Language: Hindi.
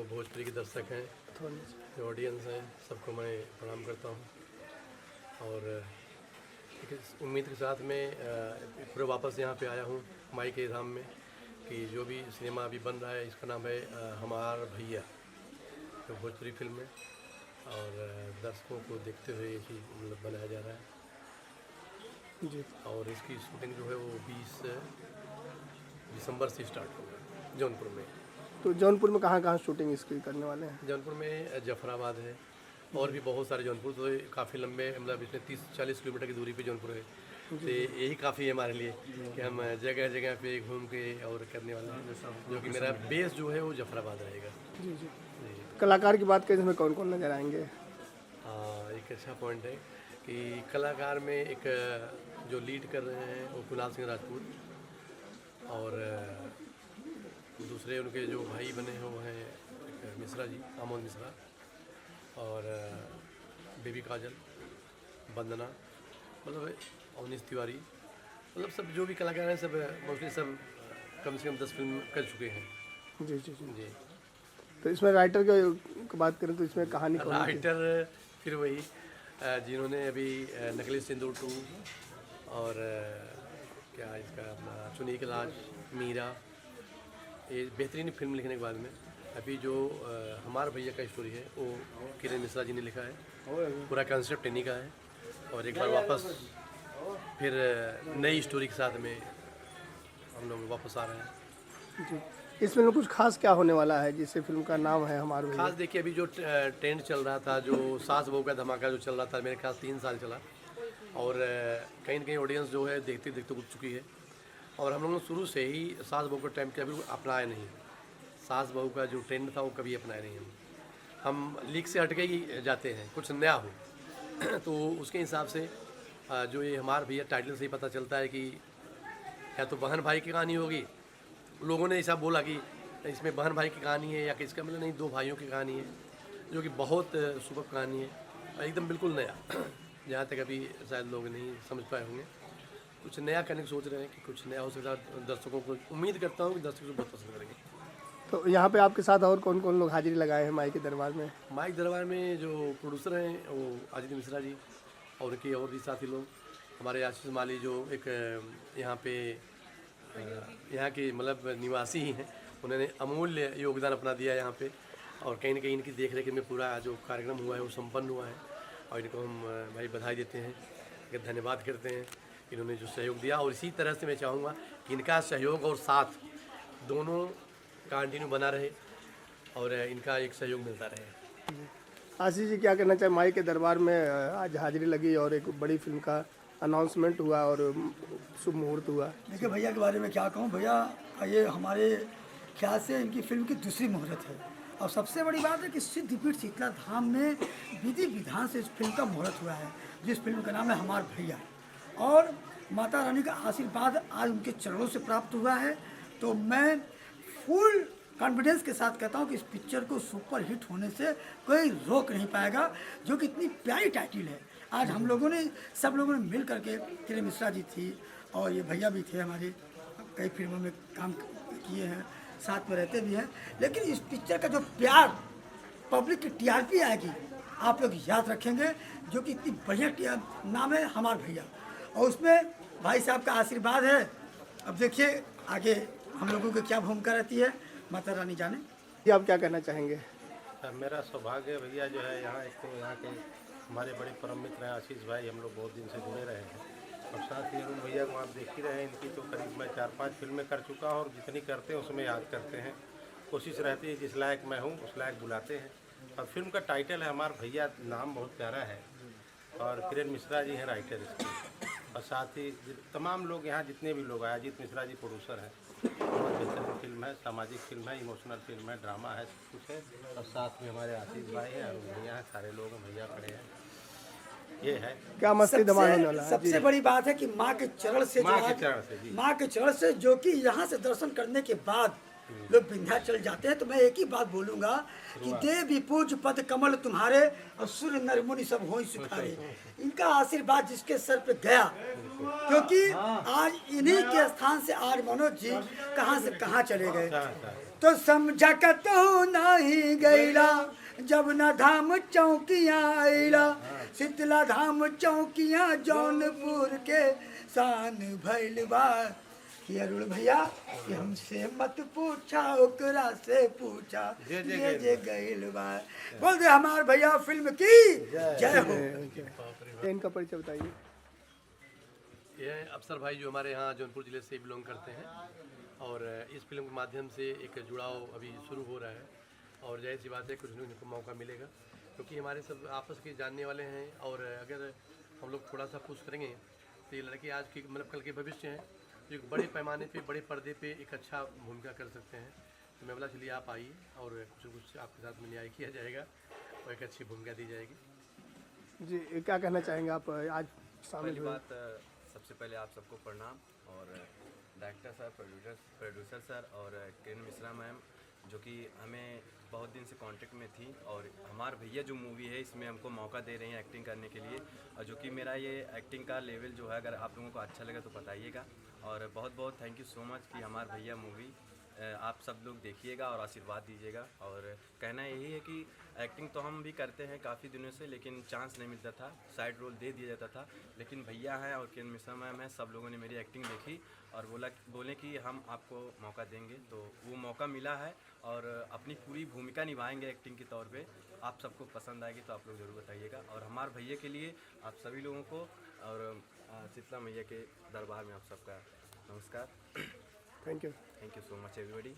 भोजपुरी के दर्शक हैं, जो ऑडियंस हैं, सबको मैं प्रणाम करता हूँ। और एक उम्मीद के साथ मैं फिर वापस यहाँ पे आया हूँ माई के धाम में कि जो भी सिनेमा अभी बन रहा है इसका नाम है हमार भैया, जो भोजपुरी फिल्म है और दर्शकों को देखते हुए ये चीज़ मतलब बनाया जा रहा है जी। और इसकी शूटिंग जो है वो 20 दिसंबर से स्टार्ट होगा जौनपुर में। तो जौनपुर में कहाँ शूटिंग इसकी करने वाले हैं? जौनपुर में जफराबाद है और भी बहुत सारे जौनपुर तो काफ़ी लंबे मतलब इसमें 30-40 किलोमीटर की दूरी पे जौनपुर है। तो यही काफ़ी है हमारे लिए कि हम जगह जगह पे घूम के और करने वाले हैं, जो कि मेरा बेस जो है वो जफराबाद रहेगा। जी जी। कलाकार की बात करें इसमें कौन कौन नजर आएंगे? एक अच्छा पॉइंट है कि कलाकार में एक जो लीड कर रहे हैं वो कुणाल सिंह राजपूत और दूसरे उनके जो भाई बने हैं वो हैं मिश्रा जी, आमोद मिश्रा और बेबी काजल, वंदना, मतलब अवनीश तिवारी, मतलब सब जो भी कलाकार हैं सब मोस्टली सब कम से कम 10 फिल्म कर चुके हैं। जी जी जी जी। तो इसमें राइटर की बात करें तो इसमें कहानी कौन है? राइटर फिर वही जिन्होंने अभी नकली सिंदूर 2 और क्या इसका अपना चुनी के लाज, मीरा, ये बेहतरीन फिल्म लिखने के बाद में अभी जो हमार भैया का स्टोरी है वो किरण मिश्रा जी ने लिखा है। पूरा कंसेप्ट इन्हीं का है और एक बार वापस फिर नई स्टोरी के साथ में हम लोग वापस आ रहे हैं जी। इस फिल्म में कुछ खास क्या होने वाला है जिससे फिल्म का नाम है हमार भैया? खास देखिए अभी जो ट्रेंड चल रहा था, जो सास बहू का धमाका जो चल रहा था, मेरे ख्याल 3 साल चला और कहीं न कहीं ऑडियंस जो है देखते देखते उठ चुकी है। और हम लोगों ने शुरू से ही सास बहू का टाइम कभी अपनाया नहीं, सास बहू का जो ट्रेंड था वो कभी अपनाया नहीं। हम लीक से हट के ही जाते हैं, कुछ नया हो तो उसके हिसाब से जो ये हमार भैया टाइटल से ही पता चलता है कि या तो बहन भाई की कहानी होगी, लोगों ने ऐसा बोला कि इसमें बहन भाई की कहानी है या किसका, मतलब नहीं, 2 भाइयों की कहानी है जो कि बहुत सुपर कहानी है और एकदम बिल्कुल नया जहाँ तक अभी शायद लोग नहीं समझ पाए होंगे। कुछ नया करने की सोच रहे हैं कि कुछ नया हो सकता है। दर्शकों को उम्मीद करता हूँ कि दर्शक को बहुत पसंद करेंगे। तो यहाँ पे आपके साथ और कौन कौन लोग हाजिरी लगाए हैं माई के दरबार में? माई दरबार में जो प्रोड्यूसर हैं वो अजित मिश्रा जी और उनके और भी साथी लोग, हमारे आशीष माली जो एक यहाँ पे यहाँ के मतलब निवासी ही हैं, उन्होंने अमूल्य योगदान अपना दिया यहाँ पे और कहीं न कहीं इनकी देख रेख में पूरा जो कार्यक्रम हुआ है वो संपन्न हुआ है और इनको हम भाई बधाई देते हैं, धन्यवाद करते हैं इन्होंने जो सहयोग दिया। और इसी तरह से मैं चाहूँगा कि इनका सहयोग और साथ दोनों कंटिन्यू बना रहे और इनका एक सहयोग मिलता रहे। आशीष जी क्या कहना चाहे, माई के दरबार में आज हाजिरी लगी और एक बड़ी फिल्म का अनाउंसमेंट हुआ और शुभ मुहूर्त हुआ? देखिए भैया के बारे में क्या कहूँ, भैया ये हमारे ख्याल से इनकी फिल्म की दूसरी मुहूर्त है और सबसे बड़ी बात है कि सिद्धपीठ शीतला धाम में विधि विधान से इस फिल्म का मुहूर्त हुआ है, जिस फिल्म का नाम है हमार भैया। और माता रानी का आशीर्वाद आज उनके चरणों से प्राप्त हुआ है। तो मैं फुल कॉन्फिडेंस के साथ कहता हूँ कि इस पिक्चर को सुपर हिट होने से कोई रोक नहीं पाएगा, जो कि इतनी प्यारी टाइटल है। आज हम लोगों ने सब लोगों ने मिल करके, किरण मिश्रा जी थी और ये भैया भी थे, हमारे कई फिल्मों में काम किए हैं, साथ में रहते भी हैं, लेकिन इस पिक्चर का जो प्यार पब्लिक की टीआरपी आएगी आप लोग याद रखेंगे, जो कि इतनी बढ़िया नाम है हमार भैया और उसमें भाई साहब का आशीर्वाद है। अब देखिए आगे हम लोगों की क्या भूमिका रहती है, माता रानी जाने। ये आप क्या कहना चाहेंगे? मेरा सौभाग्य भैया जो है यहाँ एक तो यहाँ के हमारे बड़े परम मित्र हैं आशीष भाई, हम लोग बहुत दिन से जुड़े रहे हैं और साथ ही अरुण भैया को आप देख ही रहे हैं, इनकी तो करीब मैं 4-5 फिल्में कर चुका हूँ और जितनी करते हैं उसमें याद करते हैं, कोशिश रहती है जिस लायक मैं हूँ उस लायक बुलाते हैं। और फिल्म का टाइटल है हमार भैया, नाम बहुत प्यारा है और किरण मिश्रा जी हैं राइटर इसके और साथ ही तमाम लोग यहाँ जितने भी लोग आए, अजीत मिश्रा जी प्रोड्यूसर हैं। बहुत बेहतरीन फिल्म है, सामाजिक फिल्म है, इमोशनल फिल्म है, ड्रामा है, सब कुछ है और साथ में हमारे आशीष भाई हैं, अरुण भैया हैं, सारे लोग हैं, भैया खड़े हैं। ये है क्या मस्ती धमाल होने वाला है? सबसे बड़ी बात है कि माँ के चरण से, माँ के चरण से जी, माँ के चरण से, जो कि यहाँ से दर्शन करने के बाद लोग विंध्याचल जाते हैं। तो मैं एक ही बात बोलूंगा कि देवी पूज पद कमल तुम्हारे और सूर्य नर मुनि सब होई सुखारे। इनका आशीर्वाद जिसके सर पे गया, क्योंकि आज इन्हीं के स्थान से आज मनोज जी कहाँ से कहाँ चले गए। तो समझा तू ना कहीं गईला जब न धाम चौकियाँ आईला शीतला धाम चौकियाँ जौनपुर के शान भइल बा कि अरुण भैया कि हमसे मत पूछा ओकरा से पूछा जे गइल बा। बोल दे हमार भैया फिल्म की जय हो। इनका परिचय बताइए। ये अफसर भाई जो हमारे यहाँ जौनपुर ज़िले से बिलोंग करते हैं और इस फिल्म के माध्यम से एक जुड़ाव अभी शुरू हो रहा है और जाहिर सी बात है कुछ लोगों को मौका मिलेगा क्योंकि हमारे सब आपस के जानने वाले हैं और अगर हम लोग थोड़ा सा पुश करेंगे तो ये लड़के आज की मतलब कल के भविष्य हैं जो एक बड़े पैमाने पे बड़े पर्दे पे एक अच्छा भूमिका कर सकते हैं। तो मैं बोला चलिए आप आइए और कुछ आपके साथ में न्याय किया जाएगा और एक अच्छी भूमिका दी जाएगी। जी क्या कहना चाहेंगे आप आज शामिल पहली हुए? बात सबसे पहले आप सबको प्रणाम और डायरेक्टर सर, प्रोड्यूसर सर और किरण मिश्रा मैम जो कि हमें बहुत दिन से कांटेक्ट में थी और हमार भैया जो मूवी है इसमें हमको मौका दे रही हैं एक्टिंग करने के लिए और जो कि मेरा ये एक्टिंग का लेवल जो है अगर आप लोगों को अच्छा लगे तो बताइएगा और बहुत बहुत थैंक यू सो मच कि हमार भैया मूवी आप सब लोग देखिएगा और आशीर्वाद दीजिएगा। और कहना यही है कि एक्टिंग तो हम भी करते हैं काफ़ी दिनों से लेकिन चांस नहीं मिलता था, साइड रोल दे दिया जाता था, लेकिन भैया हैं और किरण मिश्रा मैम हैं, सब लोगों ने मेरी एक्टिंग देखी और बोले कि हम आपको मौका देंगे तो वो मौका मिला है और अपनी पूरी भूमिका निभाएंगे एक्टिंग के तौर पे। आप सबको पसंद आएगी तो आप लोग ज़रूर बताइएगा और हमारे भैया के लिए आप सभी लोगों को और शीतला मैया के दरबार में आप सबका नमस्कार। Thank you. Thank you so much everybody.